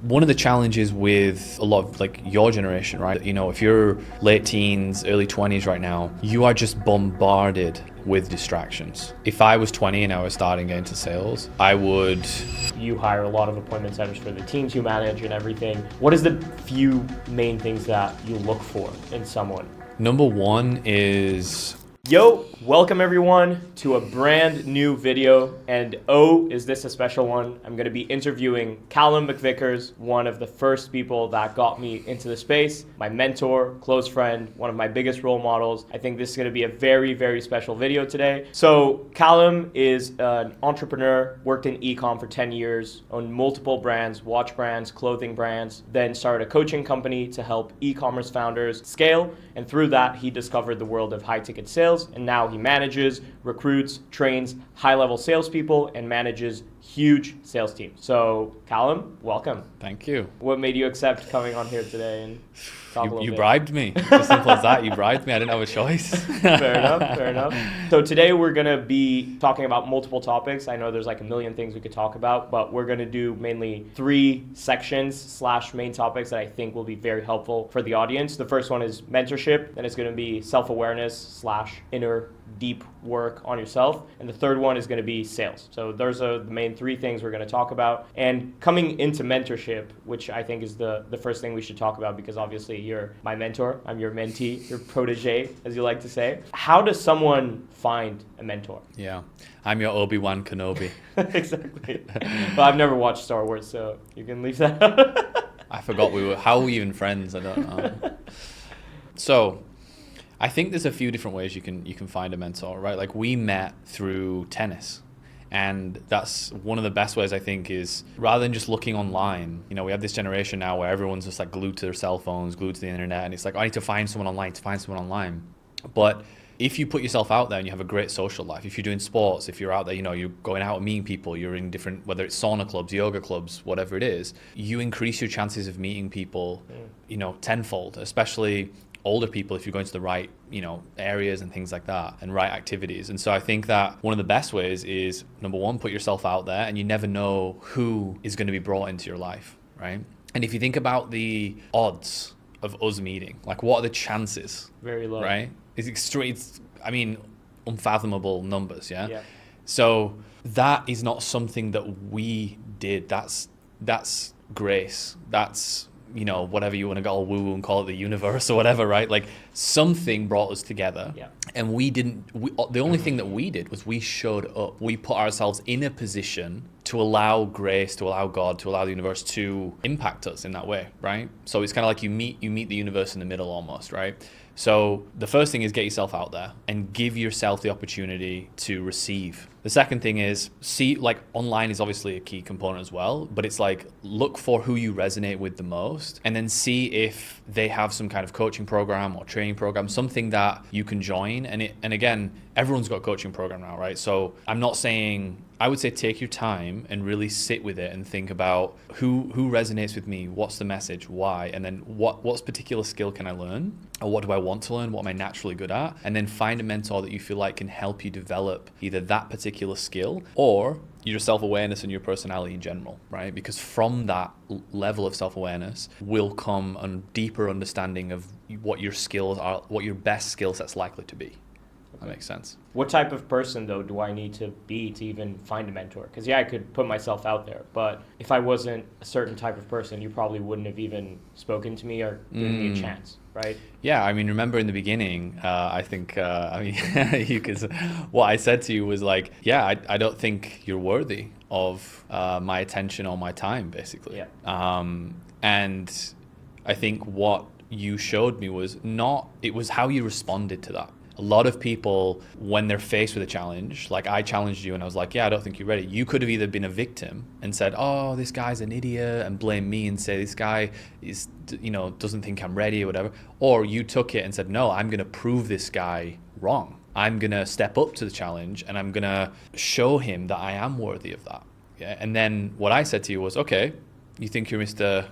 one of the challenges with a lot of like your generation, right? You know, if you're late teens, early 20s right now, you are just bombarded with distractions. If I was 20 and I was starting getting into sales, I would... You hire a lot of appointment setters for the teams you manage and everything. What is the few main things that you look for in someone? Number one is... Yo, welcome everyone to a brand new video, and oh, is this a special one? I'm going to be interviewing Callum McVickers, one of the first people that got me into the space, my mentor, close friend, one of my biggest role models. I think this is going to be a very, very special video today. So Callum is an entrepreneur, worked in e-com for 10 years, owned multiple brands, watch brands, clothing brands, then started a coaching company to help e-commerce founders scale, and through that, he discovered the world of high-ticket sales. And now he manages, recruits, trains high-level salespeople, and manages huge sales teams. So, Callum, welcome. Thank you. What made you accept coming on here today and talk a little bit? You bribed me. It's as simple as that. You bribed me. I didn't have a choice. Fair enough, fair enough. So today we're going to be talking about multiple topics. I know there's like a million things we could talk about, but we're going to do mainly 3 sections / main topics that I think will be very helpful for the audience. The first one is mentorship, then it's going to be self-awareness / inner deep work on yourself, and the third one is going to be sales. So those are the main 3 things we're going to talk about. And coming into mentorship, which I think is the first thing we should talk about, because obviously you're my mentor, I'm your mentee, your protege, as you like to say. How does someone find a mentor? Yeah, I'm your Obi-Wan Kenobi. Exactly. Well, I've never watched Star Wars, so you can leave that out. I forgot how were we even friends? I don't know. So I think there's a few different ways you can find a mentor, right? Like we met through tennis, and that's one of the best ways I think is rather than just looking online. You know, we have this generation now where everyone's just like glued to their cell phones, glued to the internet, and it's like, I need to find someone online. But if you put yourself out there and you have a great social life, if you're doing sports, if you're out there, you know, you're going out and meeting people, you're in different, whether it's sauna clubs, yoga clubs, whatever it is, you increase your chances of meeting people, you know, tenfold, especially older people if you're going to the right, you know, areas and things like that and right activities. And so I think that one of the best ways is, number one, put yourself out there, and you never know who is going to be brought into your life, right? And if you think about the odds of us meeting, like what are the chances? Very low. Right? It's extreme. It's, I mean, unfathomable numbers, yeah? So that is not something that we did. That's grace. That's, you know, whatever you want to go all woo-woo and call it, the universe or whatever, right? Like something brought us together. Yeah. And the only thing that we did was we showed up. We put ourselves in a position to allow grace, to allow God, to allow the universe to impact us in that way, right? So it's kind of like you meet the universe in the middle almost, right? So the first thing is get yourself out there and give yourself the opportunity to receive. The second thing is like online is obviously a key component as well, but it's like look for who you resonate with the most and then see if they have some kind of coaching program or training program, something that you can join. And again, everyone's got a coaching program now, right? So I'm not saying, I would say take your time and really sit with it and think about who resonates with me, what's the message, why, and then what's particular skill can I learn, or what do I want to learn, what am I naturally good at, and then find a mentor that you feel like can help you develop either that particular skill or your self-awareness and your personality in general, right? Because from that level of self-awareness will come a deeper understanding of what your skills are, what your best skill set's likely to be. That makes sense. What type of person, though, do I need to be to even find a mentor? Because, yeah, I could put myself out there, but if I wasn't a certain type of person, you probably wouldn't have even spoken to me or given me a chance, right? Yeah, I mean, remember in the beginning, I think, what I said to you was like, yeah, I don't think you're worthy of my attention or my time, basically. Yeah. And I think what you showed me was it was how you responded to that. A lot of people, when they're faced with a challenge, like I challenged you and I was like, yeah, I don't think you're ready. You could have either been a victim and said, oh, this guy's an idiot, and blame me and say this guy is, you know, doesn't think I'm ready or whatever. Or you took it and said, no, I'm going to prove this guy wrong. I'm going to step up to the challenge and I'm going to show him that I am worthy of that. Yeah? And then what I said to you was, okay, you think you're Mr.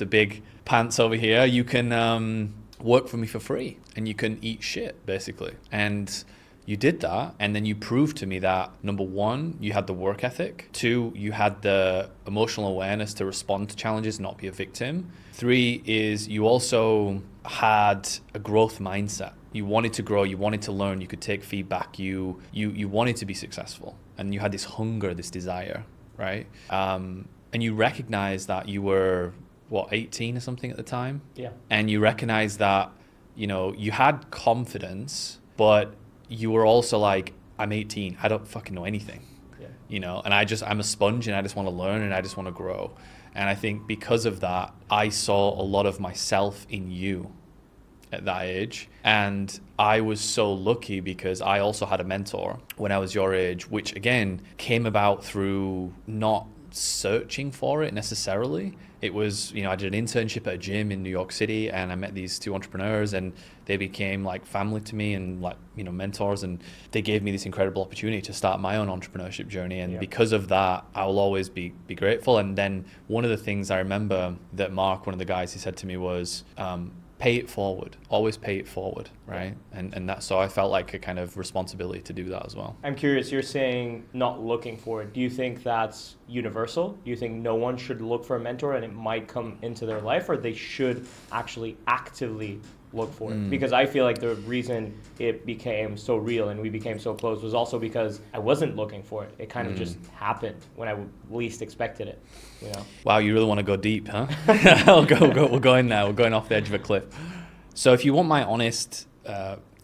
Big Pants over here. You can work for me for free and you can eat shit, basically. And You did that, and then you proved to me that, number one, you had the work ethic. Two, you had the emotional awareness to respond to challenges, not be a victim. Three is you also had a growth mindset. You wanted to grow, you wanted to learn, you could take feedback, you wanted to be successful, and you had this hunger, this desire, right? And you recognized that you were, 18 or something at the time? Yeah. And you recognized that, you had confidence, but you were also like, I'm 18, I don't fucking know anything, and I'm a sponge, and I just want to learn, and I just want to grow. And I think because of that, I saw a lot of myself in you at that age. And I was so lucky because I also had a mentor when I was your age, which again came about through not searching for it necessarily. It was, I did an internship at a gym in New York City, and I met these two entrepreneurs, and they became like family to me, and like, mentors, and they gave me this incredible opportunity to start my own entrepreneurship journey. And because of that, I will always be grateful. And then one of the things I remember that Mark, one of the guys, he said to me was, pay it forward, always pay it forward, right? And that, so I felt like a kind of responsibility to do that as well. I'm curious, you're saying not looking for it. Do you think that's universal? Do you think no one should look for a mentor and it might come into their life, or they should actually actively look for it? Because I feel like the reason it became so real and we became so close was also because I wasn't looking for it. It kind of just happened when I least expected it. Wow, you really want to go deep, huh? We're going now. We're going off the edge of a cliff. So if you want my honest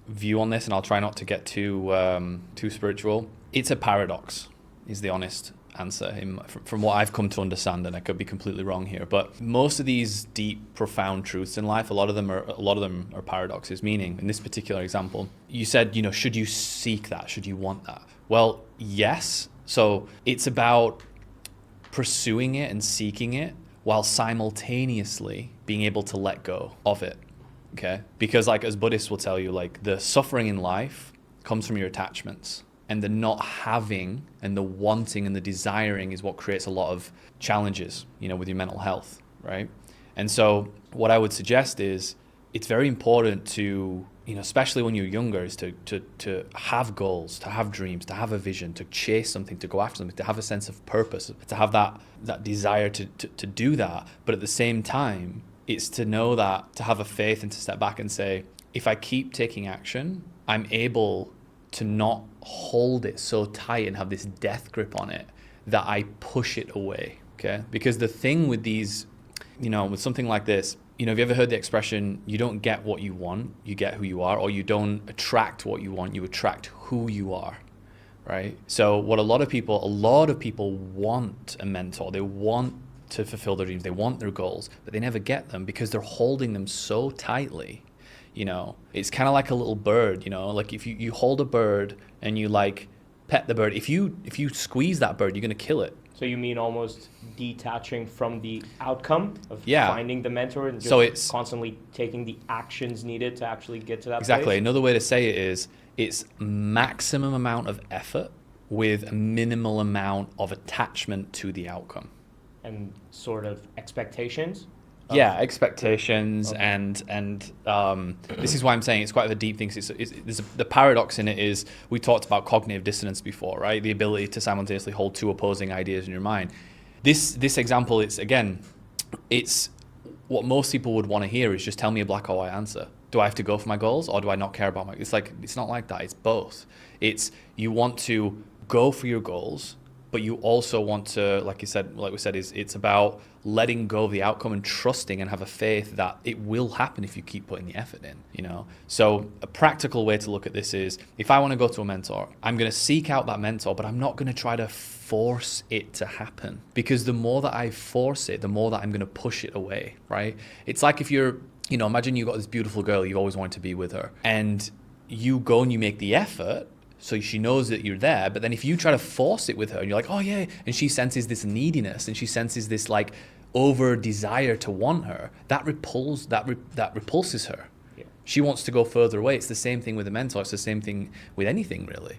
view on this, and I'll try not to get too spiritual, it's a paradox, is the honest answer from what I've come to understand, and I could be completely wrong here. But most of these deep, profound truths in life, a lot of them are paradoxes. Meaning, in this particular example, you said, should you seek that? Should you want that? Well, yes. So it's about pursuing it and seeking it while simultaneously being able to let go of it. Okay? Because like as Buddhists will tell you, like the suffering in life comes from your attachments, and the not having and the wanting and the desiring is what creates a lot of challenges, with your mental health, right? And so what I would suggest is it's very important to, especially when you're younger, is to have goals, to have dreams, to have a vision, to chase something, to go after something, to have a sense of purpose, to have that desire to do that. But at the same time, it's to know that, to have a faith and to step back and say, if I keep taking action, I'm able to not hold it so tight and have this death grip on it that I push it away, okay? Because the thing with these, with something like this, have you ever heard the expression, you don't get what you want, you get who you are, or you don't attract what you want, you attract who you are, right? So what a lot of people want a mentor, they want to fulfill their dreams, they want their goals, but they never get them because they're holding them so tightly. It's kind of like a little bird, like if you hold a bird and you like pet the bird, if you squeeze that bird, you're going to kill it. So you mean almost detaching from the outcome of finding the mentor and just it's constantly taking the actions needed to actually get to that exactly place? Another way to say it is it's maximum amount of effort with a minimal amount of attachment to the outcome. And sort of expectations? Expectations, okay. and this is why I'm saying it's quite a deep thing. The paradox in it is, we talked about cognitive dissonance before, right? The ability to simultaneously hold two opposing ideas in your mind. This example, it's what most people would want to hear is just tell me a black or white answer. Do I have to go for my goals, or do I not care about my? It's not like that. It's both. It's you want to go for your goals, but you also want to, like we said, it's about letting go of the outcome and trusting and have a faith that it will happen if you keep putting the effort in, So a practical way to look at this is, if I want to go to a mentor, I'm going to seek out that mentor, but I'm not going to try to force it to happen, because the more that I force it, the more that I'm going to push it away, right? It's like if you're, imagine you've got this beautiful girl, you've always wanted to be with her, and you go and you make the effort, so she knows that you're there. But then if you try to force it with her and you're like, oh yeah, and she senses this neediness and she senses this like over desire to want her, that repulses her. Yeah. She wants to go further away. It's the same thing with a mentor. It's the same thing with anything really,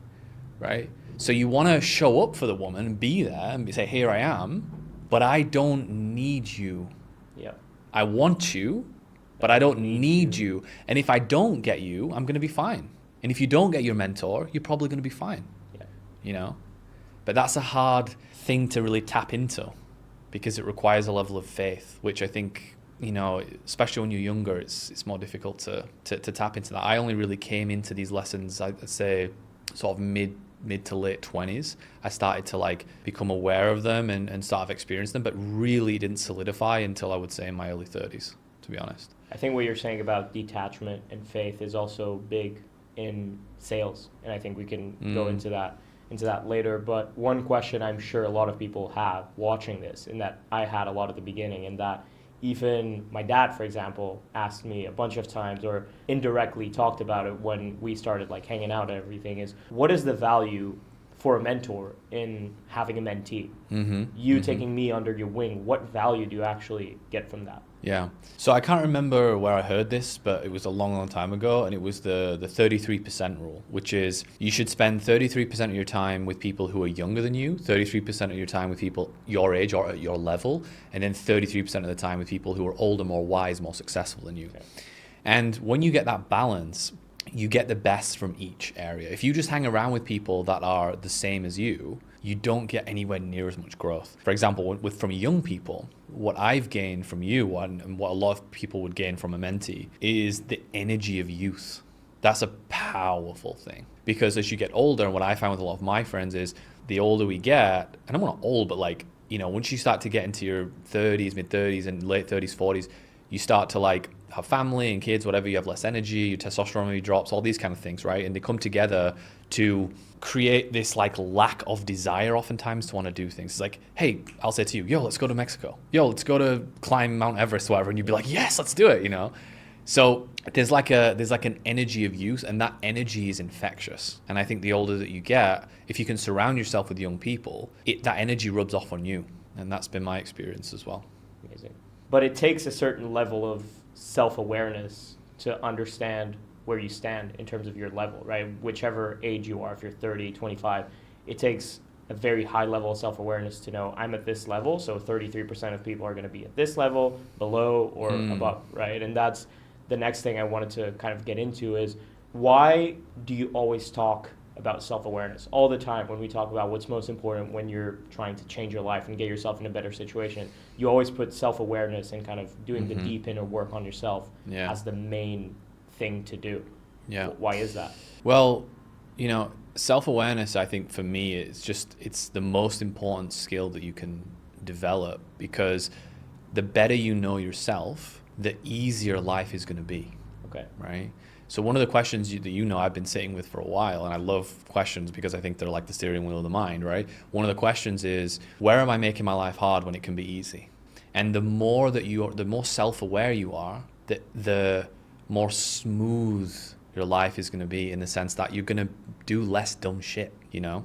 right? So you want to show up for the woman and be there and say, here I am, but I don't need you. Yeah. I want you, but I don't need you. And if I don't get you, I'm going to be fine. And if you don't get your mentor, you're probably going to be fine, you know? But that's a hard thing to really tap into because it requires a level of faith, which I think, you know, especially when you're younger, it's more difficult to tap into that. I only really came into these lessons, I'd say, sort of mid to late 20s. I started to like become aware of them and start to experience them, but really didn't solidify until I would say in my early 30s, to be honest. I think what you're saying about detachment and faith is also big in sales, and I think we can go into that later. But one question I'm sure a lot of people have watching this, and that I had a lot at the beginning, and that even my dad, for example, asked me a bunch of times or indirectly talked about it when we started like hanging out and everything, is what is the value for a mentor in having a mentee? Taking me under your wing, what value do you actually get from that? Yeah. So I can't remember where I heard this, but it was a long time ago, and it was the 33% rule, which is you should spend 33% of your time with people who are younger than you, 33% of your time with people your age or at your level, and then 33% of the time with people who are older, more wise, more successful than you. Okay. And when you get that balance, you get the best from each area. If you just hang around with people that are the same as you don't get anywhere near as much growth. For example, from young people, what I've gained from you and what a lot of people would gain from a mentee is the energy of youth. That's a powerful thing, because as you get older, and what I found with a lot of my friends is the older we get, and I'm not old, but like, you know, once you start to get into your 30s, mid 30s and late 30s, 40s, you start to like have family and kids, whatever, you have less energy, your testosterone maybe drops, all these kind of things, right? And they come together to create this like lack of desire oftentimes to want to do things. It's like, hey, I'll say to you, yo, let's go to Mexico. Yo, let's go to climb Mount Everest or whatever. And you'd be like, yes, let's do it, you know? So there's like an energy of youth, and that energy is infectious. And I think the older that you get, if you can surround yourself with young people, that energy rubs off on you. And that's been my experience as well. Amazing. But it takes a certain level of self-awareness to understand where you stand in terms of your level, right? Whichever age you are, if you're 30, 25, it takes a very high level of self-awareness to know I'm at this level, so 33% of people are going to be at this level, below or above, right? And that's the next thing I wanted to kind of get into is, why do you always talk about self-awareness all the time when we talk about what's most important when you're trying to change your life and get yourself in a better situation? You always put self-awareness and kind of doing the deep inner work on yourself as the main thing to do. Yeah. Why is that? Well, you know, self-awareness, I think for me, it's the most important skill that you can develop, because the better you know yourself, the easier life is going to be. Okay. Right? So one of the questions that I've been sitting with for a while, and I love questions because I think they're like the steering wheel of the mind, right? One of the questions is, where am I making my life hard when it can be easy? And the more self-aware you are, the more smooth your life is going to be, in the sense that you're going to do less dumb shit, you know?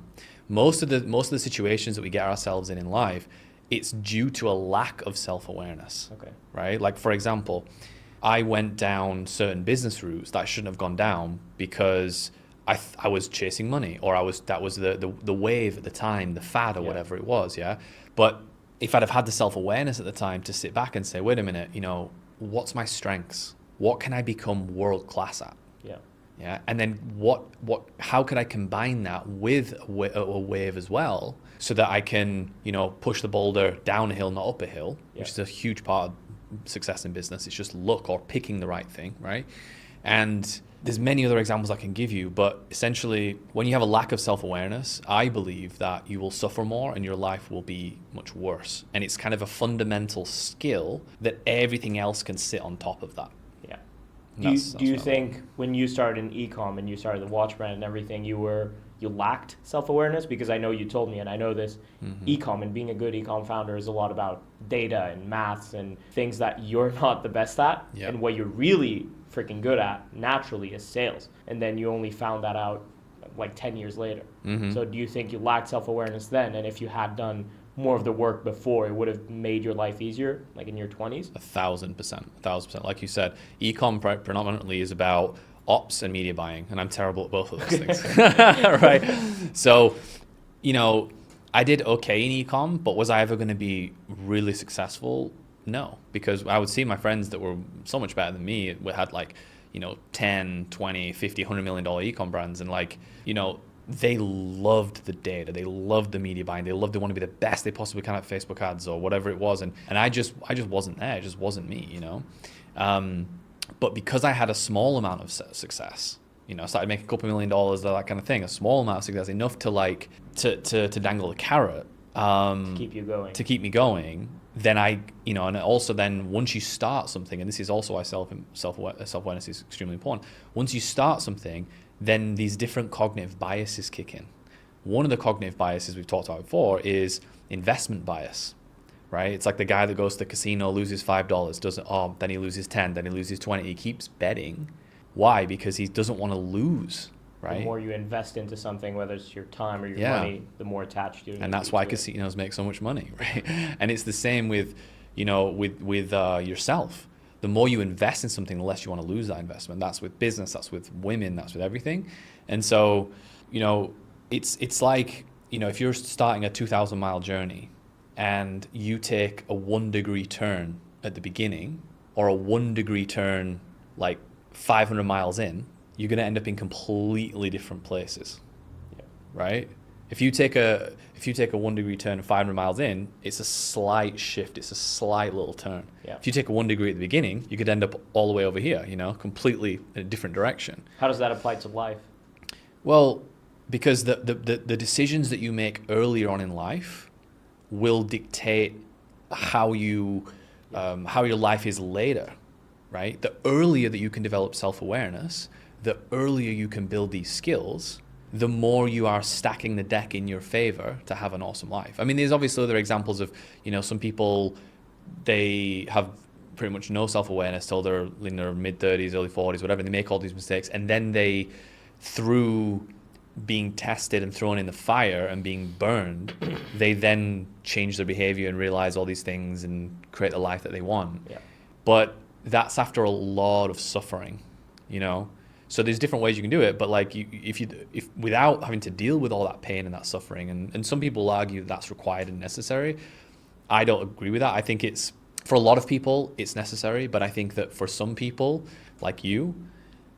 Most of the situations that we get ourselves in life, it's due to a lack of self-awareness. Okay. Right? Like, for example, I went down certain business routes that I shouldn't have gone down because I was chasing money, or that was the wave at the time, the fad or whatever it was, yeah? But if I'd have had the self-awareness at the time to sit back and say, wait a minute, you know, what's my strengths? What can I become world class at? Yeah. Yeah. And then how could I combine that with a wave as well, so that I can, you know, push the boulder down a hill, not up a hill, which is a huge part of success in business. It's just luck or picking the right thing, right? And there's many other examples I can give you, but essentially when you have a lack of self-awareness, I believe that you will suffer more and your life will be much worse. And it's kind of a fundamental skill that everything else can sit on top of that. Yeah. Do you think when you started in e-com and you started the watch brand and everything, you lacked self-awareness? Because I know you told me, and I know this, e-com and being a good e-com founder is a lot about data and maths and things that you're not the best at. Yep. And what you're really freaking good at naturally is sales. And then you only found that out like 10 years later. So do you think you lacked self-awareness then? And if you had done more of the work before, it would have made your life easier, like in your 20s? 1,000%. Like you said, e-com predominantly is about ops and media buying, and I'm terrible at both of those things. Right? So, you know, I did okay in e-com, but was I ever going to be really successful? No, because I would see my friends that were so much better than me, had like, 10, 20, 50, $100 million e-com brands. And like, they loved the data. They loved the media buying. They loved to want to be the best they possibly can at Facebook ads or whatever it was. And I just wasn't there. It just wasn't me, But because I had a small amount of success, I started making a couple $1 million, that kind of thing, a small amount of success, enough to like, to dangle the carrot. To keep you going. To keep me going. Then and also then once you start something, and this is also why self-awareness is extremely important. Once you start something, then these different cognitive biases kick in. One of the cognitive biases we've talked about before is investment bias, right? It's like the guy that goes to the casino, loses $5, then he loses 10, then he loses 20. He keeps betting. Why? Because he doesn't want to lose, right? The more you invest into something, whether it's your time or your money, the more attached you're. And that's why casinos make so much money, right? And it's the same with, with yourself. The more you invest in something, the less you want to lose that investment. That's with business, that's with women, that's with everything. And so, it's like, if you're starting a 2,000-mile journey and you take a 1-degree turn at the beginning or a 1-degree turn like 500 miles in, you're going to end up in completely different places, right? If you take a 1-degree turn 500 miles in, it's a slight shift. It's a slight little turn. Yeah. If you take a 1 degree at the beginning, you could end up all the way over here, completely in a different direction. How does that apply to life? Well, because the decisions that you make earlier on in life will dictate how your life is later, right? The earlier that you can develop self-awareness, the earlier you can build these skills, the more you are stacking the deck in your favor to have an awesome life. I mean, there's obviously other examples of, some people, they have pretty much no self-awareness till they're in their mid-30s, early 40s, whatever. They make all these mistakes. And then they, through being tested and thrown in the fire and being burned, they then change their behavior and realize all these things and create the life that they want. Yeah. But that's after a lot of suffering, So there's different ways you can do it, but like if without having to deal with all that pain and that suffering, and some people argue that's required and necessary. I don't agree with that. I think it's, for a lot of people, it's necessary, but I think that for some people, like you,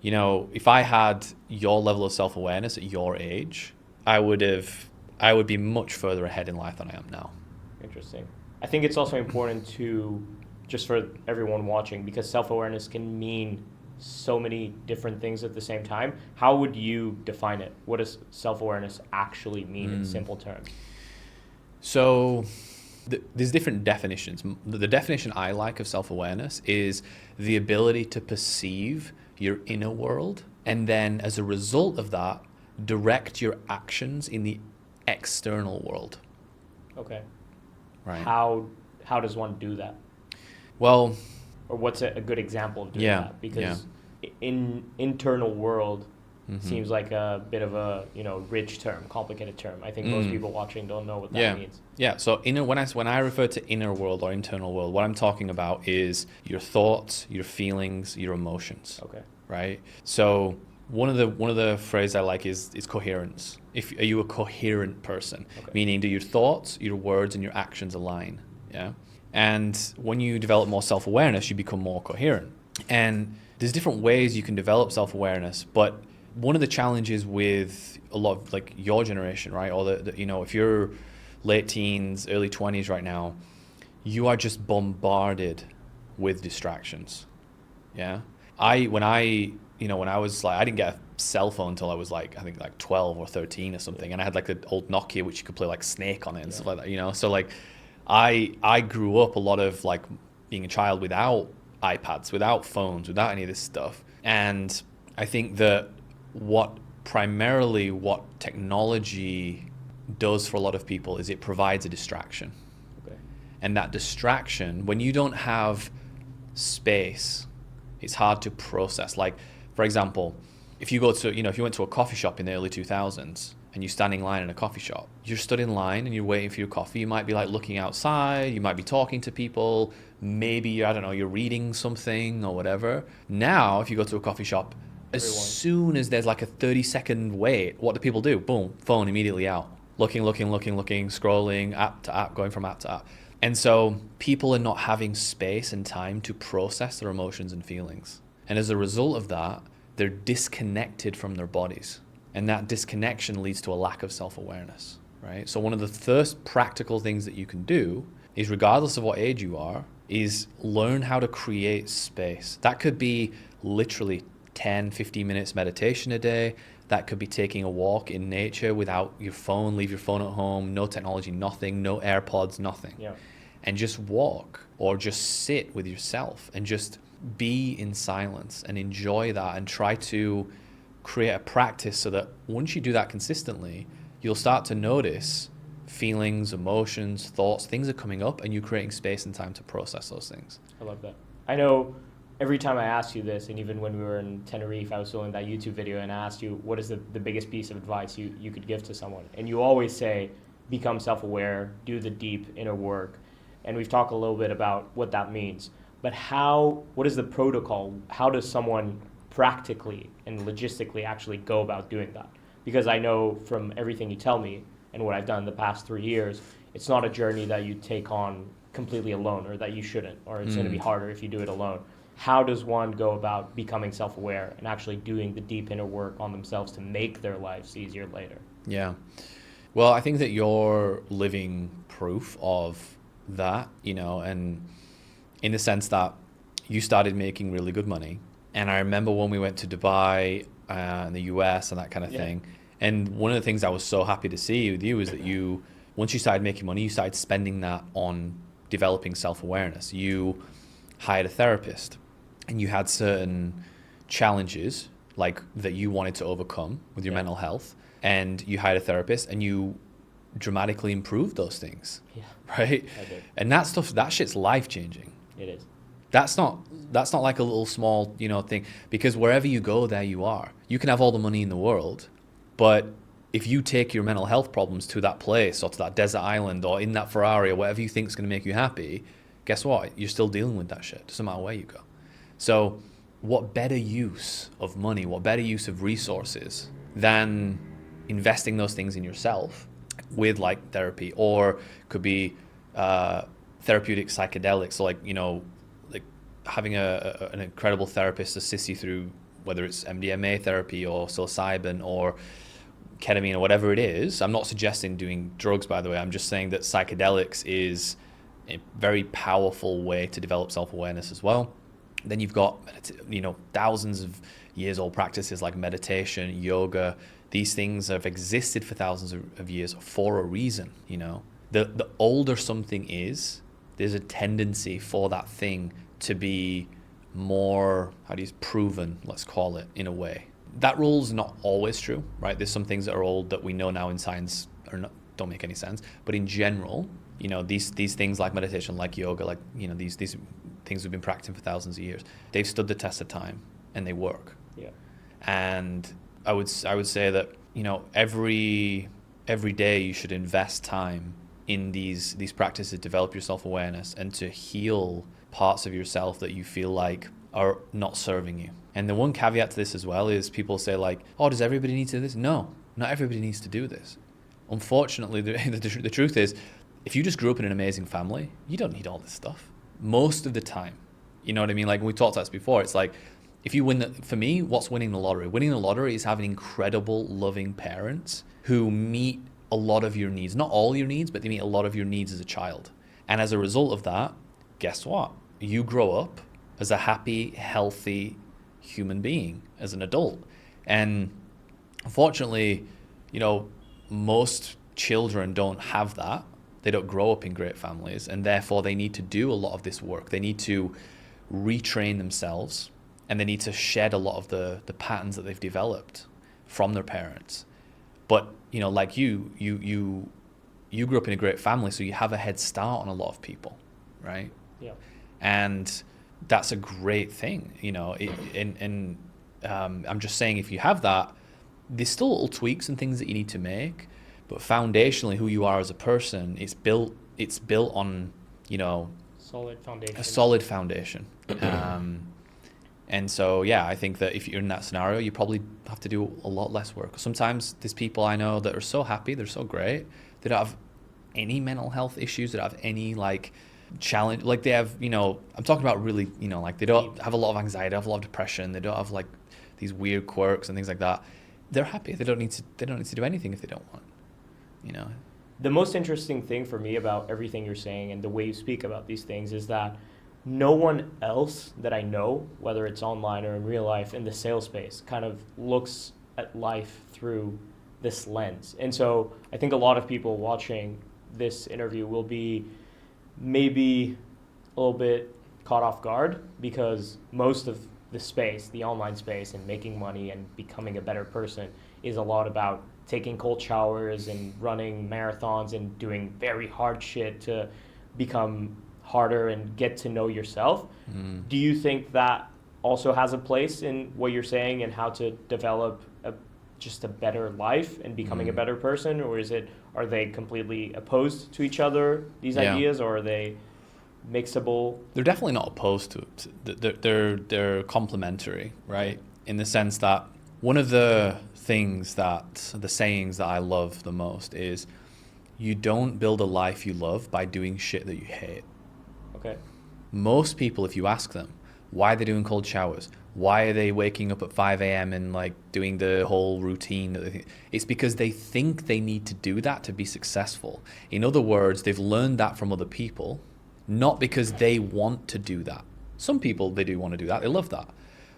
if I had your level of self-awareness at your age, I would be much further ahead in life than I am now. Interesting. I think it's also important to, just for everyone watching, because self-awareness can mean so many different things at the same time. How would you define it? What does self-awareness actually mean in simple terms? So there's different definitions. The definition I like of self-awareness is the ability to perceive your inner world, and then as a result of that, direct your actions in the external world. Okay. Right. How does one do that? Well, or what's a good example of doing that? Because in internal world seems like a bit of a rich term, complicated term. I think most people watching don't know what that means. Yeah. So when I refer to inner world or internal world, what I'm talking about is your thoughts, your feelings, your emotions. Okay. Right. So one of the phrases I like is coherence. Are you a coherent person? Okay. Meaning, do your thoughts, your words, and your actions align? Yeah. And when you develop more self-awareness, you become more coherent. And there's different ways you can develop self-awareness, but one of the challenges with a lot of like your generation, right? Or if you're late teens, early 20s right now, you are just bombarded with distractions. Yeah. When I was like, I didn't get a cell phone until I was like, I think like 12 or 13 or something. And I had like the old Nokia, which you could play like Snake on it and stuff like that, So like, I grew up a lot of like being a child without iPads, without phones, without any of this stuff. And I think that what technology does for a lot of people is it provides a distraction. Okay. And that distraction, when you don't have space, it's hard to process. Like, for example, if you went to a coffee shop in the early 2000s, and you stand in line in a coffee shop, you're stood in line and you're waiting for your coffee. You might be like looking outside, you might be talking to people, maybe, you're reading something or whatever. Now, if you go to a coffee shop, as soon as there's like a 30-second wait, what do people do? Boom, phone immediately out. Looking, scrolling, app to app, going from app to app. And so people are not having space and time to process their emotions and feelings. And as a result of that, they're disconnected from their bodies. And that disconnection leads to a lack of self-awareness, right? So one of the first practical things that you can do is, regardless of what age you are, is learn how to create space. That could be literally 10, 15 minutes meditation a day. That could be taking a walk in nature without your phone, leave your phone at home, no technology, nothing, no AirPods, nothing. Yeah. And just walk or just sit with yourself and just be in silence and enjoy that, and try to create a practice so that once you do that consistently, you'll start to notice feelings, emotions, thoughts, things are coming up, and you're creating space and time to process those things. I love that. I know every time I asked you this, and even when we were in Tenerife, I was filming that YouTube video and I asked you, what is the biggest piece of advice you could give to someone? And you always say, become self-aware, do the deep inner work. And we've talked a little bit about what that means. But what is the protocol? How does someone practically and logistically actually go about doing that? Because I know from everything you tell me and what I've done the past 3 years, it's not a journey that you take on completely alone, or that you shouldn't, or it's going to be harder if you do it alone. How does one go about becoming self-aware and actually doing the deep inner work on themselves to make their lives easier later? Yeah. Well, I think that you're living proof of that, and in the sense that you started making really good money. And I remember when we went to Dubai and the US and that kind of thing. And one of the things I was so happy to see with you is that once you started making money, you started spending that on developing self-awareness. You hired a therapist, and you had certain challenges like that you wanted to overcome with your mental health, and you hired a therapist and you dramatically improved those things. Yeah. Right? I did. And that shit's life-changing. It is. That's not like a little small, thing, because wherever you go, there you are. You can have all the money in the world, but if you take your mental health problems to that place or to that desert island or in that Ferrari or whatever you think is going to make you happy, guess what? You're still dealing with that shit. Doesn't matter where you go. So what better use of money, what better use of resources than investing those things in yourself with like therapy, or could be therapeutic psychedelics, so like having an incredible therapist assist you through, whether it's MDMA therapy or psilocybin or ketamine or whatever it is. I'm not suggesting doing drugs, by the way. I'm just saying that psychedelics is a very powerful way to develop self-awareness as well. Then you've got, thousands of years old practices like meditation, yoga. These things have existed for thousands of years for a reason. The older something is, there's a tendency for that thing to be more, proven, let's call it, in a way. That rule's not always true, right? There's some things that are old that we know now in science don't make any sense. But in general, these things like meditation, like yoga, like, these things we've been practicing for thousands of years, they've stood the test of time and they work. Yeah. And I would say that, every day you should invest time in these practices to develop your self-awareness and to heal parts of yourself that you feel like are not serving you. And the one caveat to this as well is people say like, oh, does everybody need to do this? No, not everybody needs to do this. Unfortunately, the truth is, if you just grew up in an amazing family, you don't need all this stuff most of the time. You know what I mean? Like we talked about this before, it's like, if you win for me, what's winning the lottery? Winning the lottery is having incredible, loving parents who meet a lot of your needs. Not all your needs, but they meet a lot of your needs as a child. And as a result of that, guess what? You grow up as a happy, healthy human being, as an adult. And unfortunately, most children don't have that. They don't grow up in great families, and therefore they need to do a lot of this work. They need to retrain themselves, and they need to shed a lot of the patterns that they've developed from their parents. But, like you grew up in a great family, so you have a head start on a lot of people, right? Yeah. And that's a great thing, I'm just saying, if you have that, there's still little tweaks and things that you need to make, but foundationally who you are as a person, it's built on, a solid foundation. And so, I think that if you're in that scenario, you probably have to do a lot less work. Sometimes there's people I know that are so happy, they're so great, they don't have any mental health issues, they don't have any challenge, like they have, I'm talking about really, like they don't have a lot of anxiety, have a lot of depression, they don't have like these weird quirks and things like that. They're happy. They don't need to do anything if they don't want, The most interesting thing for me about everything you're saying and the way you speak about these things is that no one else that I know, whether it's online or in real life in the sales space, kind of looks at life through this lens. And so I think a lot of people watching this interview will be maybe a little bit caught off guard because most of the space, the online space and making money and becoming a better person is a lot about taking cold showers and running marathons and doing very hard shit to become harder and get to know yourself. Do you think that also has a place in what you're saying and how to develop just a better life and becoming a better person? Or are they completely opposed to each other, these ideas, or are they mixable? They're definitely not opposed to it. They're complementary, right? In the sense that one of the sayings that I love the most is you don't build a life you love by doing shit that you hate. Okay. Most people, if you ask them why they're doing cold showers, why are they waking up at 5 a.m. and like doing the whole routine, it's because they think they need to do that to be successful. In other words, they've learned that from other people, not because they want to do that. Some people, they do want to do that. They love that.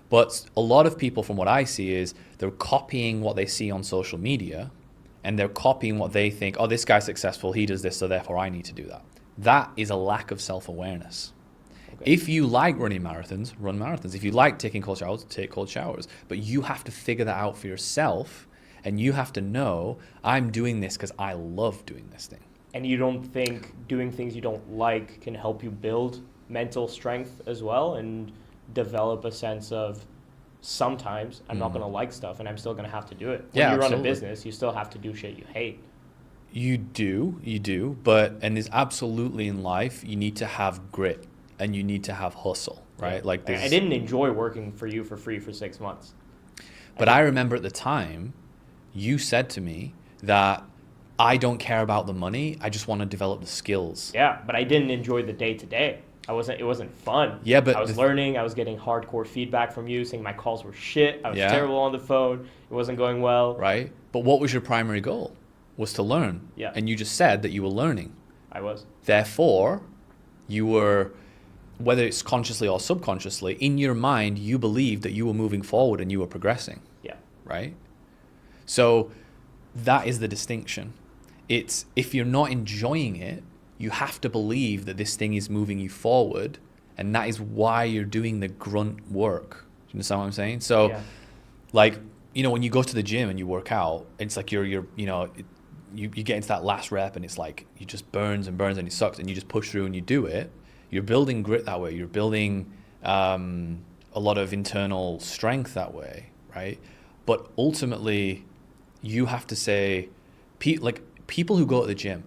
But a lot of people, from what I see, is they're copying what they see on social media and they're copying what they think, oh, this guy's successful, he does this, so therefore I need to do that. That is a lack of self-awareness. Okay. If you like running marathons, run marathons. If you like taking cold showers, take cold showers. But you have to figure that out for yourself, and you have to know, I'm doing this because I love doing this thing. And you don't think doing things you don't like can help you build mental strength as well and develop a sense of sometimes I'm not going to like stuff and I'm still going to have to do it. When you run a business, you still have to do shit you hate. You do, and there's absolutely in life, you need to have grit and you need to have hustle, right? Yeah. Like I didn't enjoy working for you for free for 6 months. But I remember at the time, you said to me that I don't care about the money, I just want to develop the skills. Yeah, but I didn't enjoy the day-to-day. It wasn't fun. Yeah, but I was learning, I was getting hardcore feedback from you, saying my calls were shit, I was terrible on the phone, it wasn't going well. Right, but what was your primary goal? Was to learn. Yeah. And you just said that you were learning. I was. Therefore, you were, whether it's consciously or subconsciously, in your mind, you believed that you were moving forward and you were progressing. Yeah. Right? So that is the distinction. It's if you're not enjoying it, you have to believe that this thing is moving you forward, and that is why you're doing the grunt work. Do you understand what I'm saying? So, like, when you go to the gym and you work out, it's like you get into that last rep and it's like you just burns and it sucks, and you just push through and you do it. You're building grit that way. You're building a lot of internal strength that way, right? But ultimately, you have to say, people who go to the gym,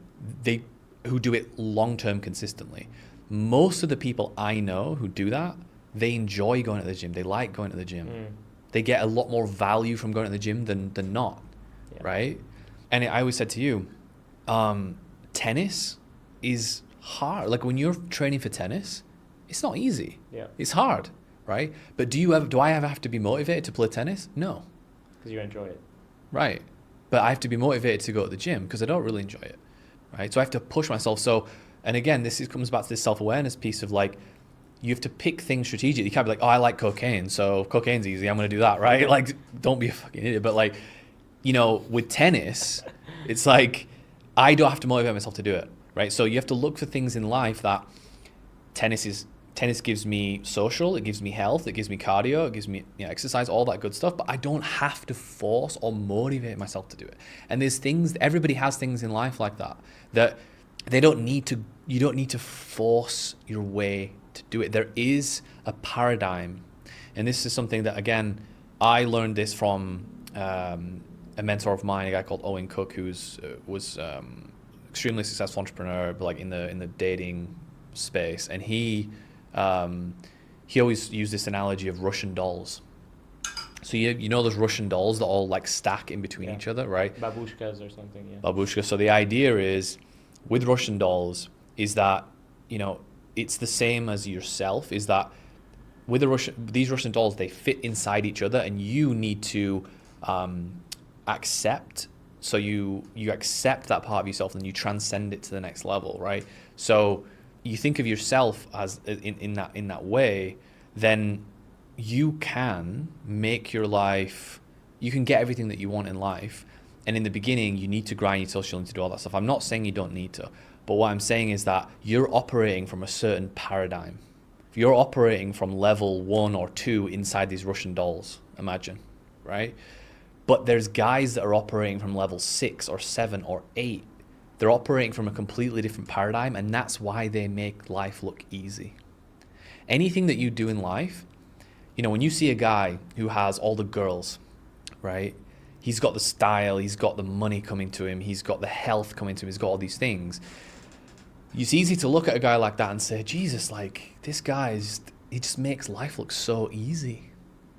who do it long-term consistently, most of the people I know who do that, they enjoy going to the gym. They like going to the gym. They get a lot more value from going to the gym than not, right? And I always said to you, tennis is hard. Like when you're training for tennis, it's not easy. Yeah. It's hard, right? But do I ever have to be motivated to play tennis? No. Because you enjoy it. Right. But I have to be motivated to go to the gym because I don't really enjoy it, right? So I have to push myself. So, and again, comes back to this self-awareness piece of like, you have to pick things strategically. You can't be like, oh, I like cocaine, so cocaine's easy, I'm going to do that, right? Like, don't be a fucking idiot. But like, with tennis, it's like, I don't have to motivate myself to do it, right? So you have to look for things in life that tennis gives me social, it gives me health, it gives me cardio, it gives me exercise, all that good stuff, but I don't have to force or motivate myself to do it. And there's things, everybody has things in life like that you don't need to force your way to do it. There is a paradigm, and this is something that, again, I learned this from a mentor of mine, a guy called Owen Cook, who was extremely successful entrepreneur, but like in the dating space, and he always used this analogy of Russian dolls. So those Russian dolls that all like stack in between each other, right? Babushkas or something, yeah. Babushka. So the idea is with Russian dolls is that it's the same as yourself, is that with these Russian dolls, they fit inside each other, and you need to accept. So you accept that part of yourself, and you transcend it to the next level, right? So you think of yourself as in that way, then you can make your life. You can get everything that you want in life, and in the beginning, you need to grind your social, you need to do all that stuff. I'm not saying you don't need to, but what I'm saying is that you're operating from a certain paradigm. You're operating from level 1 or 2 inside these Russian dolls, imagine, right? But there's guys that are operating from level 6 or 7 or 8. They're operating from a completely different paradigm, and that's why they make life look easy. Anything that you do in life, when you see a guy who has all the girls, right? He's got the style, he's got the money coming to him, he's got the health coming to him, he's got all these things. It's easy to look at a guy like that and say, Jesus, like, this guy, he just makes life look so easy.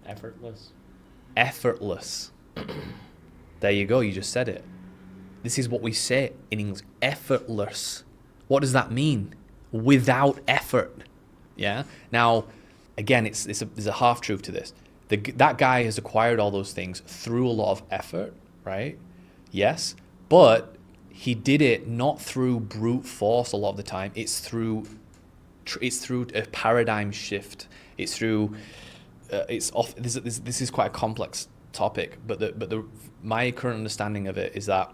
Effortless. There you go, you just said it. This is what we say in English, effortless. What does that mean? Without effort. Yeah? Now, again, there's a half-truth to this. That guy has acquired all those things through a lot of effort, right? Yes, but he did it not through brute force a lot of the time. It's through a paradigm shift. It's through this is quite a complex topic, but my current understanding of it is that,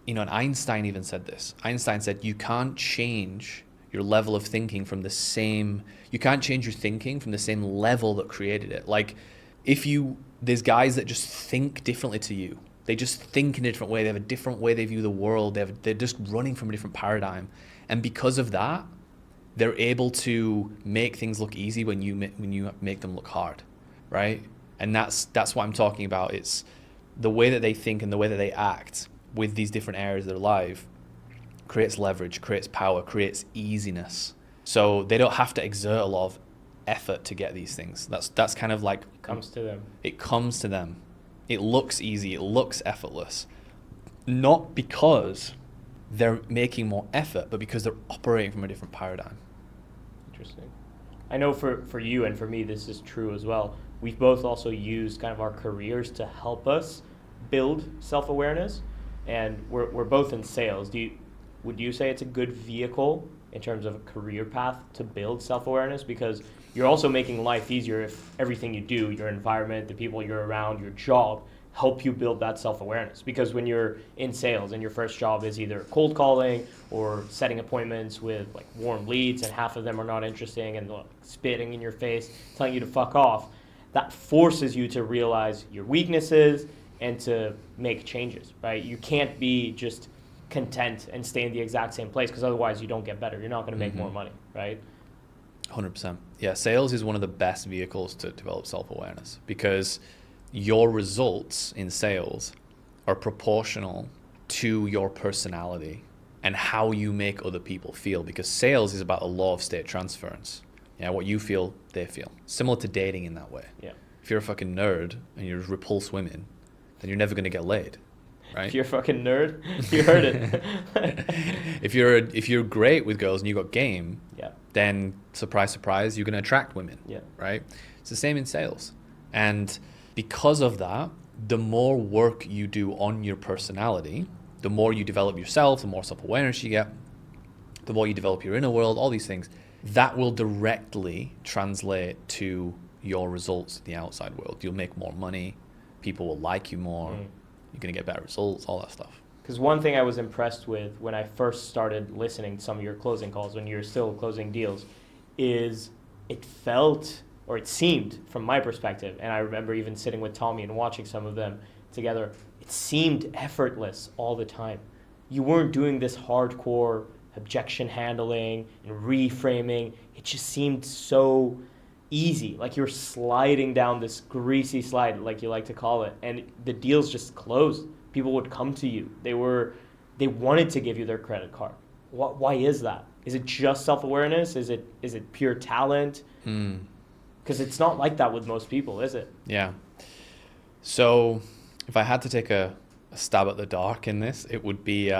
and Einstein even said this. Einstein said you can't change your level of thinking you can't change your thinking from the same level that created it. Like, there's guys that just think differently to you. They just think in a different way. They have a different way they view the world. They're just running from a different paradigm. And because of that, they're able to make things look easy when you make them look hard, right? And that's what I'm talking about. It's the way that they think and the way that they act with these different areas of their life creates leverage, creates power, creates easiness. So they don't have to exert a lot of effort to get these things. That's kind of like... It comes to them. It comes to them. It looks easy. It looks effortless. Not because they're making more effort, but because they're operating from a different paradigm. Interesting. I know for you and for me, this is true as well. We've both also used kind of our careers to help us build self-awareness, and we're both in sales. Would you say it's a good vehicle in terms of a career path to build self-awareness? Because you're also making life easier if everything you do, your environment, the people you're around, your job, help you build that self-awareness. Because when you're in sales and your first job is either cold calling or setting appointments with like warm leads and half of them are not interesting and spitting in your face, telling you to fuck off, that forces you to realize your weaknesses and to make changes, right? You can't be just content and stay in the exact same place, because otherwise you don't get better. You're not going to make more money, right? 100%. Yeah, sales is one of the best vehicles to develop self-awareness, because your results in sales are proportional to your personality and how you make other people feel, because sales is about a law of state transference. Yeah, what you feel, they feel. Similar to dating in that way. Yeah. If you're a fucking nerd and you repulse women, then you're never going to get laid. Right? If you're a fucking nerd, you heard it. if you're great with girls and you got game, then surprise, surprise, you're going to attract women. Yeah. Right? It's the same in sales. And because of that, the more work you do on your personality, the more you develop yourself, the more self-awareness you get, the more you develop your inner world, all these things, that will directly translate to your results in the outside world. You'll make more money. People will like you more. You're going to get better results, all that stuff. Because one thing I was impressed with when I first started listening to some of your closing calls, when you're still closing deals, is it felt, or it seemed from my perspective, and I remember even sitting with Tommy and watching some of them together, it seemed effortless all the time. You weren't doing this hardcore objection handling and reframing. It just seemed so easy, like you're sliding down this greasy slide, like you like to call it, and the deals just closed. People would come to you. They wanted to give you their credit card. Why is that? Is it just self-awareness? Is it pure talent? Because it's not like that with most people, is it? Yeah. So if I had to take a stab at the dark in this, it would be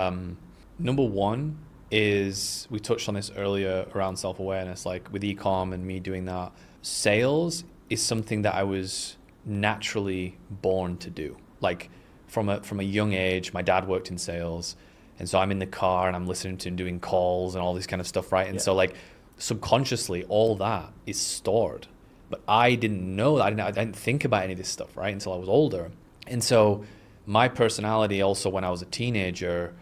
number one, is, we touched on this earlier around self-awareness, like with e-com and me doing that, sales is something that I was naturally born to do. Like from a young age, my dad worked in sales, and so I'm in the car and I'm listening to him doing calls and all this kind of stuff, right? And so like subconsciously all that is stored, but I didn't know that. I didn't think about any of this stuff, right, until I was older. And so my personality also when I was a teenager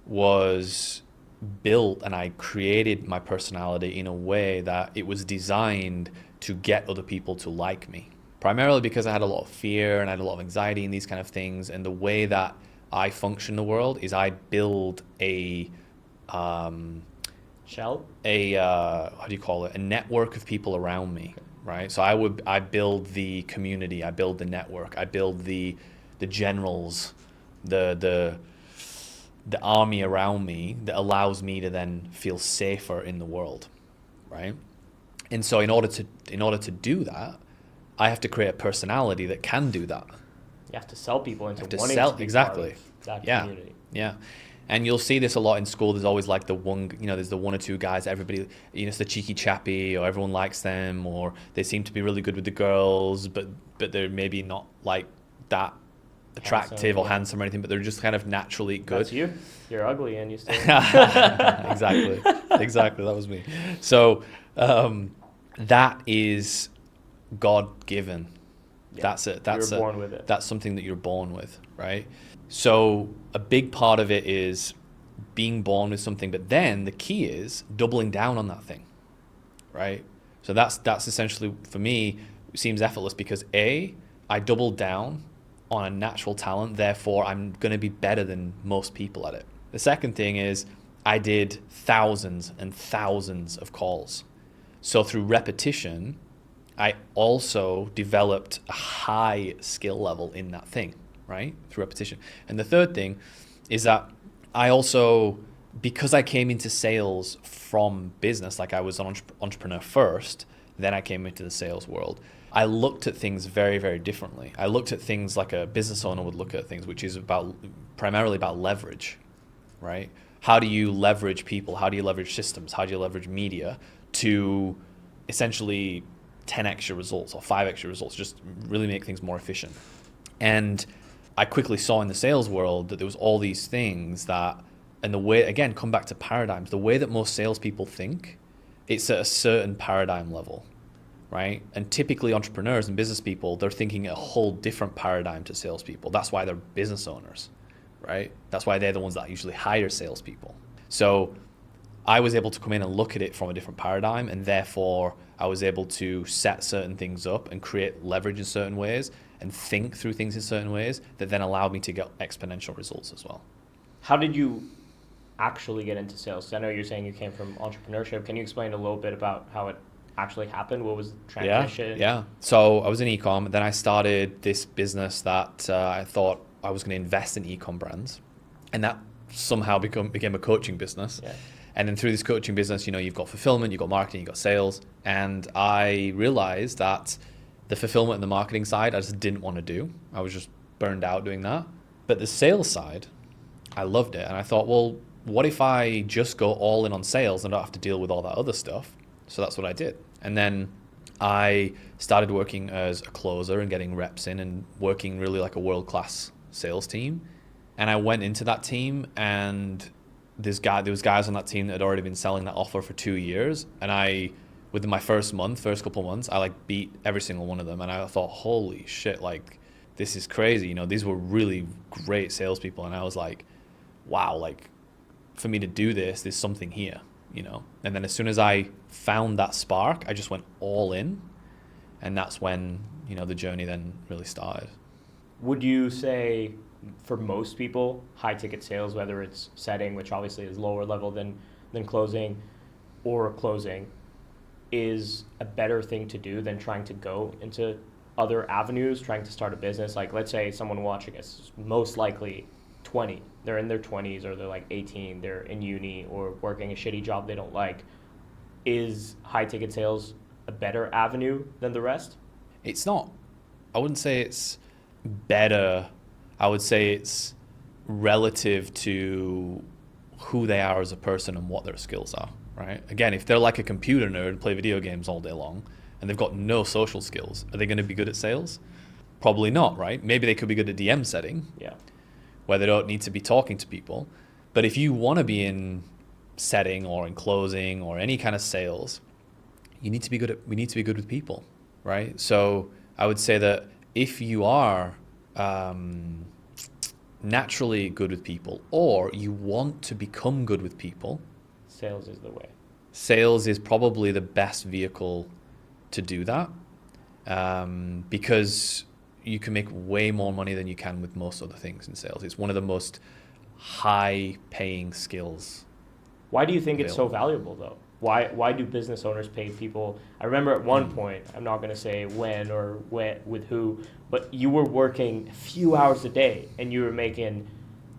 was built, and I created my personality in a way that it was designed to get other people to like me, primarily because I had a lot of fear and I had a lot of anxiety and these kind of things. And the way that I function in the world is I build a shell, how do you call it, a network of people around me, right? So I build the community, I build the network, I build the generals, the army around me that allows me to then feel safer in the world, right? And so in order to do that, I have to create a personality that can do that. You have to sell people into wanting to be exactly. part of that community. Yeah. And you'll see this a lot in school. There's always like there's the one or two guys, everybody, it's the cheeky chappy, or everyone likes them, or they seem to be really good with the girls, but they're maybe not like that attractive or handsome or anything, but they're just kind of naturally good. That's you. You're ugly and you still. Exactly. That was me. So that is God-given. Yeah. That's it. You're born with it. That's something that you're born with, right? So a big part of it is being born with something, but then the key is doubling down on that thing, right? So that's essentially, for me, it seems effortless because I doubled down on a natural talent, therefore I'm going to be better than most people at it. The second thing is I did thousands and thousands of calls. So through repetition, I also developed a high skill level in that thing, right? Through repetition. And the third thing is that I also, because I came into sales from business, like I was an entrepreneur first, then I came into the sales world, I looked at things very, very differently. I looked at things like a business owner would look at things, which is primarily about leverage, right? How do you leverage people? How do you leverage systems? How do you leverage media to essentially 10x your results or 5x your results, just really make things more efficient? And I quickly saw in the sales world that there was all these things that, and the way, again, come back to paradigms, the way that most salespeople think, it's at a certain paradigm level, right? And typically entrepreneurs and business people, they're thinking a whole different paradigm to salespeople. That's why they're business owners, right? That's why they're the ones that usually hire salespeople. So I was able to come in and look at it from a different paradigm, and therefore I was able to set certain things up and create leverage in certain ways and think through things in certain ways that then allowed me to get exponential results as well. How did you actually get into sales? I know you're saying you came from entrepreneurship. Can you explain a little bit about how it actually happened? What was the transition? Yeah. So I was in e-com, and then I started this business that I thought I was going to invest in e-com brands, and that somehow became a coaching business. Yeah. And then through this coaching business, you've got fulfillment, you've got marketing, you've got sales. And I realized that the fulfillment and the marketing side, I just didn't want to do. I was just burned out doing that. But the sales side, I loved it. And I thought, well, what if I just go all in on sales and don't have to deal with all that other stuff? So that's what I did. And then I started working as a closer and getting reps in and working really like a world-class sales team. And I went into that team, and there was guys on that team that had already been selling that offer for 2 years. And within my first couple of months, I beat every single one of them. And I thought, holy shit, this is crazy. These were really great salespeople. And I was like, wow, for me to do this, there's something here, And then as soon as I found that spark, I just went all in. And that's when, the journey then really started. Would you say, for most people, high ticket sales, whether it's setting, which obviously is lower level than closing, or closing, is a better thing to do than trying to go into other avenues, trying to start a business? Like, let's say someone watching us is most likely 20. They're in their 20s, or they're 18, they're in uni or working a shitty job they don't like. Is high ticket sales a better avenue than the rest? It's not. I wouldn't say it's better. I would say it's relative to who they are as a person and what their skills are, right? Again, if they're like a computer nerd, play video games all day long, and they've got no social skills, are they going to be good at sales? Probably not, right? Maybe they could be good at DM setting, where they don't need to be talking to people. But if you want to be in setting or in closing or any kind of sales, we need to be good with people, right? So I would say that if you are naturally good with people, or you want to become good with people, sales is the way. Sales is probably the best vehicle to do that, because you can make way more money than you can with most other things in sales. It's one of the most high-paying skills. Why do you think it's so valuable, though? Why do business owners pay people? I remember at one point, I'm not going to say when or with who, but you were working a few hours a day and you were making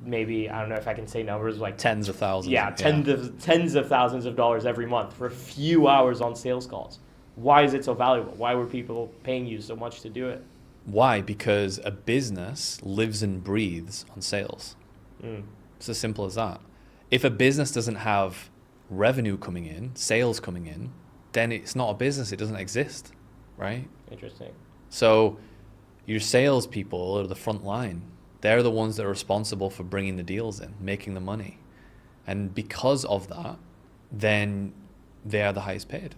maybe, I don't know if I can say numbers, like tens of thousands. Yeah, tens of thousands of dollars every month for a few hours on sales calls. Why is it so valuable? Why were people paying you so much to do it? Why? Because a business lives and breathes on sales. It's as simple as that. If a business doesn't have revenue coming in, sales coming in, then it's not a business. It doesn't exist, right? Interesting. So your salespeople are the front line. They're the ones that are responsible for bringing the deals in, making the money. And because of that, then they are the highest paid.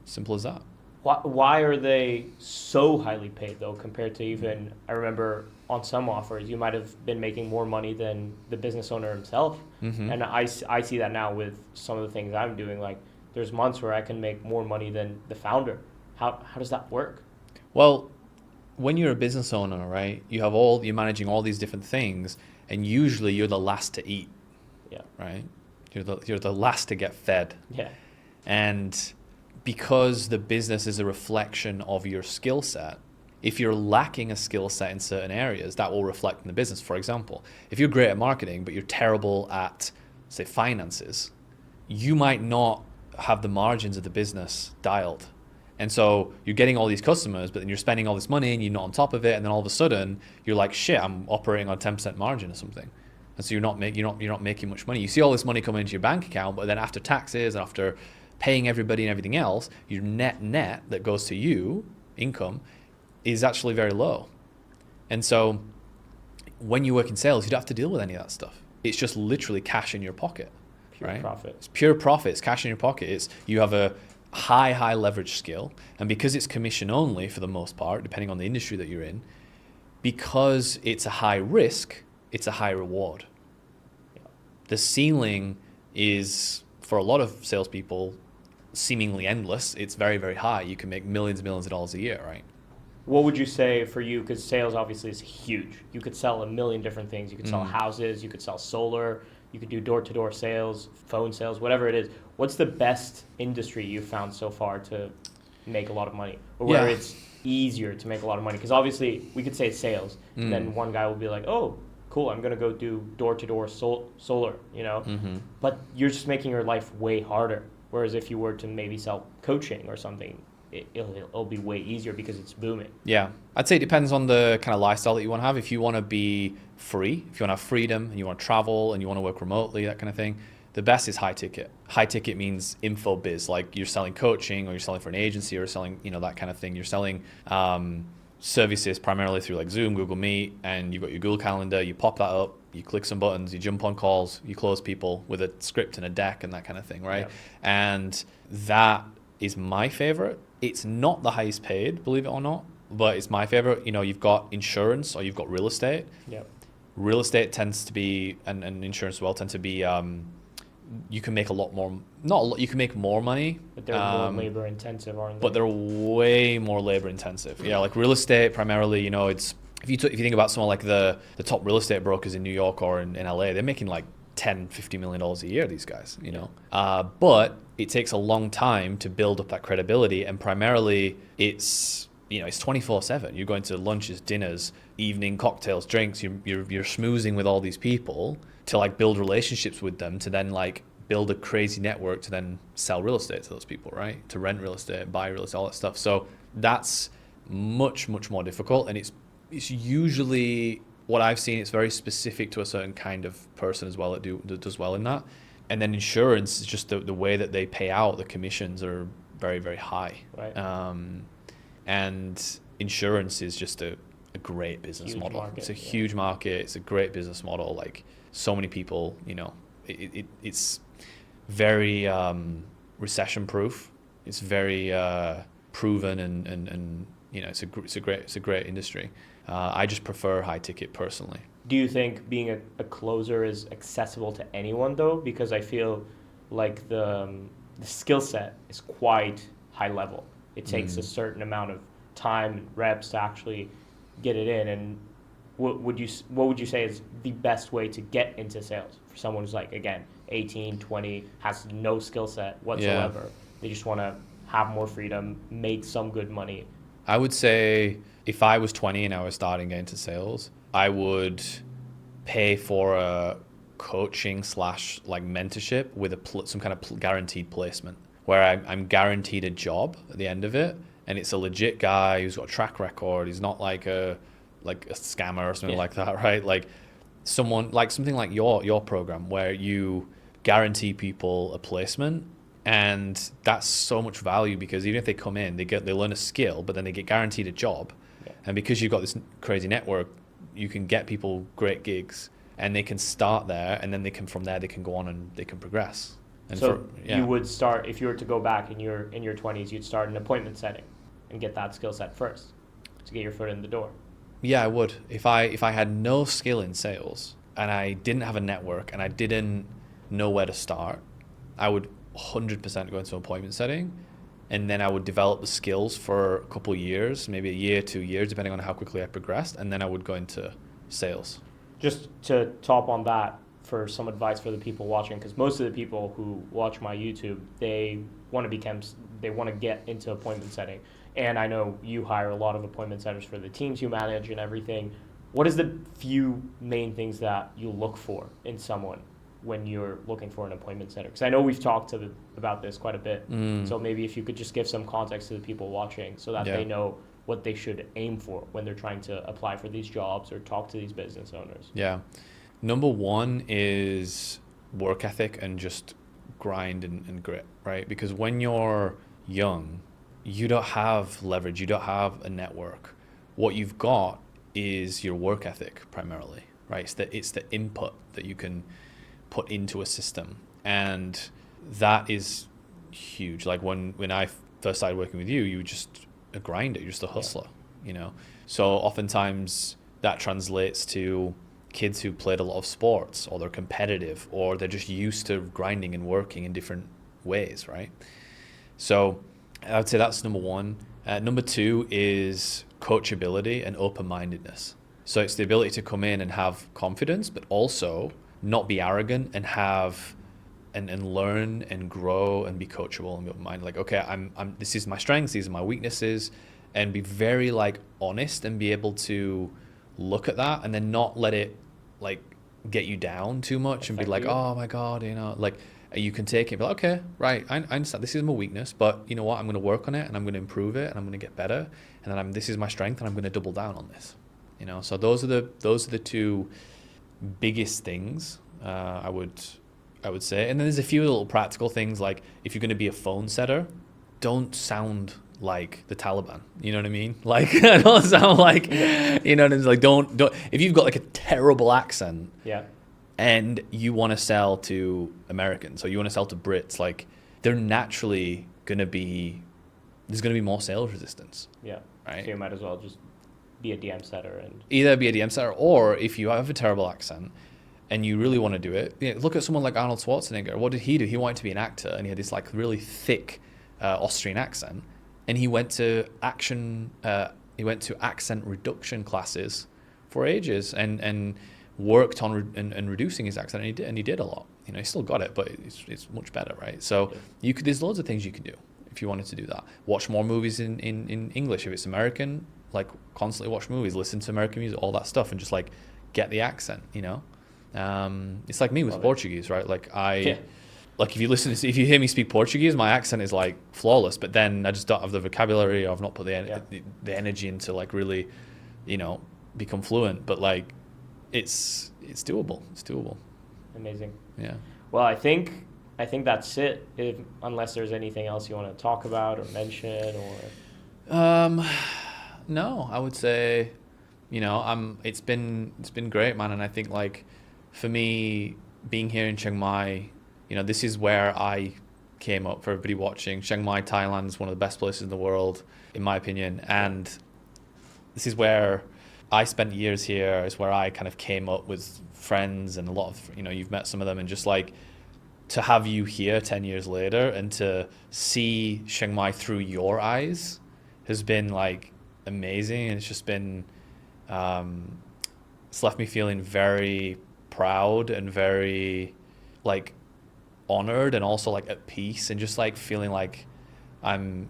Simple as that. Why are they so highly paid, though, compared to even, I remember on some offers, you might have been making more money than the business owner himself. And I see that now with some of the things I'm doing. Like, there's months where I can make more money than the founder. How does that work? Well, when you're a business owner, right, you're managing all these different things, and usually you're the last to eat. Right? You're the last to get fed. And because the business is a reflection of your skill set, if you're lacking a skill set in certain areas, that will reflect in the business. For example, if you're great at marketing, but you're terrible at, say, finances, you might not have the margins of the business dialed. And so you're getting all these customers, but then you're spending all this money and you're not on top of it. And then all of a sudden you're like, shit, I'm operating on a 10% margin or something. And so you're not making much money. You see all this money coming into your bank account, but then after taxes and after paying everybody and everything else, your net that goes to you, income, is actually very low. And so when you work in sales, you don't have to deal with any of that stuff. It's just literally cash in your pocket. Pure profit. It's pure profit. It's cash in your pocket. You have a high leverage skill. And because it's commission only for the most part, depending on the industry that you're in, because it's a high risk, it's a high reward. The ceiling is, for a lot of salespeople, seemingly endless. It's very, very high. You can make millions of dollars a year, right? What would you say for you? Because sales obviously is huge. You could sell a million different things. You could sell houses. You could sell solar. You could do door-to-door sales, phone sales, whatever it is. What's the best industry you've found so far to make a lot of money? Or where it's easier to make a lot of money? Because obviously we could say it's sales. And then one guy will be like, oh, cool, I'm going to go do door-to-door solar, you know? But you're just making your life way harder. Whereas if you were to maybe sell coaching or something, it'll be way easier because it's booming. Yeah, I'd say it depends on the kind of lifestyle that you want to have. If you want to be free, if you want to have freedom and you want to travel and you want to work remotely, that kind of thing, the best is high ticket. High ticket means info biz, like you're selling coaching or you're selling for an agency or selling, that kind of thing. You're selling services primarily through like Zoom, Google Meet, and you've got your Google Calendar, you pop that up, you click some buttons, you jump on calls, you close people with a script and a deck and that kind of thing, right? And that is my favorite. It's not the highest paid, believe it or not, but it's my favorite. You've got insurance or you've got real estate. Real estate tends to be, and insurance as well, tend to be, you can make a lot more, not a lot, you can make more money. But they're more labor intensive, aren't they? But they're way more labor intensive. Like real estate primarily, it's, if you think about someone like the top real estate brokers in New York or in LA, they're making like $10-50 million a year, these guys, but it takes a long time to build up that credibility, and primarily it's 24/7. You're going to lunches, dinners, evening cocktails, drinks, you're schmoozing with all these people to like build relationships with them, to then like build a crazy network to then sell real estate to those people, right? To rent real estate, buy real estate, all that stuff. So that's much more difficult, and it's usually what I've seen, it's very specific to a certain kind of person as well that does well in that. And then insurance is just the way that they pay out, the commissions are very, very high. Right. And insurance is just a great business model. Market, it's a huge market. It's a great business model. Like so many people, you know, it's very recession proof. It's very proven and you know, it's a great industry. I just prefer high ticket personally. Do you think being a closer is accessible to anyone though? Because I feel like the skill set is quite high level. It takes a certain amount of time and reps to actually get it in. And what would you say is the best way to get into sales for someone who's like, again, 18, 20, has no skill set whatsoever? Yeah. They just want to have more freedom, make some good money. I would say if I was 20 and I was starting getting into sales, I would pay for a coaching / like mentorship with some kind of guaranteed placement where I'm guaranteed a job at the end of it, and it's a legit guy who's got a track record. He's not like a scammer or something like that, right? Like something like your program where you guarantee people a placement, and that's so much value because even if they come in, they learn a skill, but then they get guaranteed a job. Yeah. And because you've got this crazy network, you can get people great gigs, and they can start there, and then from there they can go on and they can progress. And so you would start, if you were to go back in your 20s, you'd start an appointment setting and get that skill set first to get your foot in the door. Yeah, I would. If I had no skill in sales and I didn't have a network and I didn't know where to start, I would 100% go into an appointment setting, and then I would develop the skills for a couple of years, maybe a year, 2 years, depending on how quickly I progressed, and then I would go into sales. Just to top on that, for some advice for the people watching, because most of the people who watch my YouTube, they want to get into appointment setting. And I know you hire a lot of appointment setters for the teams you manage and everything. What is the few main things that you look for in someone when you're looking for an appointment setter? Because I know we've talked about this quite a bit. So maybe if you could just give some context to the people watching so that they know what they should aim for when they're trying to apply for these jobs or talk to these business owners. Yeah. Number one is work ethic and just grind and grit, right? Because when you're young, you don't have leverage, you don't have a network. What you've got is your work ethic primarily, right? It's the input that you can put into a system, and that is huge. Like when I first started working with you were just a grinder, you're just a hustler, you know? So oftentimes that translates to kids who played a lot of sports, or they're competitive, or they're just used to grinding and working in different ways, right? So I would say that's number one. Number two is coachability and open-mindedness. So it's the ability to come in and have confidence, but also not be arrogant and have and learn and grow and be coachable and be open-minded. Like, okay, I'm this is my strengths, these are my weaknesses, and be very like honest and be able to look at that and then not let it like get you down too much and be like, oh my God, you know, like you can take it and be like, okay, right, I understand this is my weakness, but you know what, I'm going to work on it and I'm going to improve it and I'm going to get better, and then this is my strength and I'm going to double down on this, you know. So those are the two biggest things I would say. And then there's a few little practical things, like if you're going to be a phone setter, don't sound like the Taliban, you know what I mean? Like don't sound like, you know, like don't if you've got like a terrible accent, and you want to sell to Americans, or you want to sell to Brits, like they're naturally there's gonna be more sales resistance. Yeah. Right. So you might as well just be a DM setter, and either be a DM setter, or if you have a terrible accent and you really want to do it, you know, look at someone like Arnold Schwarzenegger. What did he do? He wanted to be an actor, and he had this like really thick Austrian accent, and he went to accent reduction classes for ages and worked on and reducing his accent, and he did a lot. You know, he still got it, but it's much better, right? So there's loads of things you can do if you wanted to do that. Watch more movies in English. If it's American, like constantly watch movies, listen to American music, all that stuff, and just like get the accent, you know. It's like me with Portuguese, right? Like like if you hear me speak Portuguese, my accent is like flawless, but then I just don't have the vocabulary, or I've not put the energy into like really, you know, become fluent. But like it's doable. It's doable. Amazing. Yeah. Well, I think that's it. Unless there's anything else you want to talk about or mention or. No, I would say, it's been great, man. And I think like for me being here in Chiang Mai, this is where I came up. For everybody watching, Chiang Mai, Thailand is one of the best places in the world, in my opinion. And this is where I spent years here. It's where I kind of came up with friends, and a lot of, you've met some of them, and just like to have you here 10 years later and to see Chiang Mai through your eyes has been like amazing. And it's just been, it's left me feeling very proud and very like honored, and also like at peace, and just like feeling like I'm,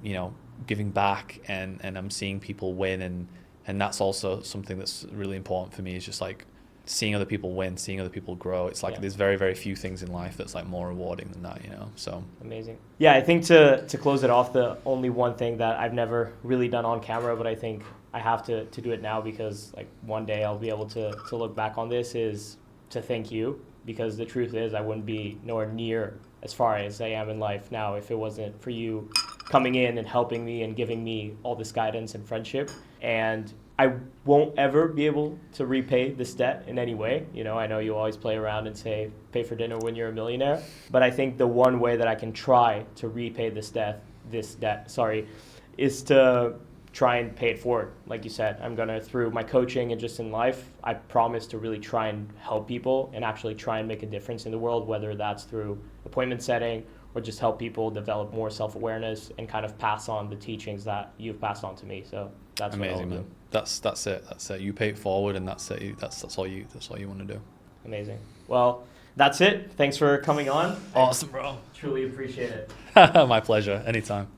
giving back, and I'm seeing people win. And that's also something that's really important for me, is just like seeing other people win, seeing other people grow. It's like there's very, very few things in life that's like more rewarding than that, so. Amazing. Yeah, I think to close it off, the only one thing that I've never really done on camera, but I think I have to do it now, because like one day I'll be able to look back on this, is to thank you, because the truth is I wouldn't be nowhere near as far as I am in life now if it wasn't for you coming in and helping me and giving me all this guidance and friendship. And I won't ever be able to repay this debt in any way. I know you always play around and say, pay for dinner when you're a millionaire. But I think the one way that I can try to repay this debt, is to try and pay it forward. Like you said, I'm going to, through my coaching and just in life, I promise to really try and help people and actually try and make a difference in the world, whether that's through appointment setting or just help people develop more self-awareness and kind of pass on the teachings that you've passed on to me. So that's amazing, what I'll man. do. That's it. You pay it forward, and that's it. That's all you want to do. Amazing. Well, that's it. Thanks for coming on. Awesome, bro. Truly appreciate it. My pleasure. Anytime.